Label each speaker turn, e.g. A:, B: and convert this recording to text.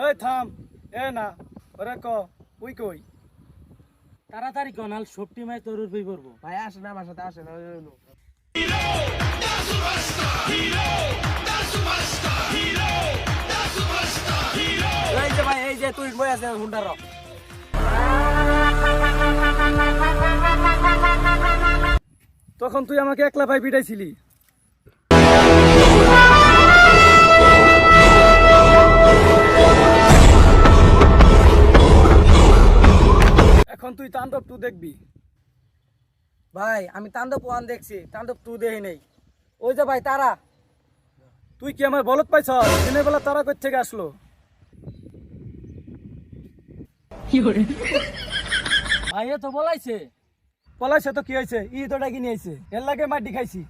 A: এই থাম, এ না ওরে ক উই কই?
B: তাড়াতাড়ি কনাল সবটি মাই তোর উপরেই পড়বো।
C: ভাই আসেন আমার সাথে আসেন এই যে ভাই এই যে তুই বই আছে হুন্ডার
A: তখন তুই আমাকে একলা ভাই পিটাইছিলি। এখন তুই তাণ্ডব টু দেখবি।
C: ভাই আমি তাণ্ডব 1 দেখছি, তাণ্ডব 2 দেখি নাই। ওই যে ভাই তারা।
A: তুই কি আমার বলত পাইছ? দিনের বেলা তারা কই থেকে আসলো?
B: ভাইয়া তো বলাইছে।
A: পলাইছে তো কি হয়েছে? ই তো ডাকি নিয়েছে, এর লাগে মাটি খাইছি।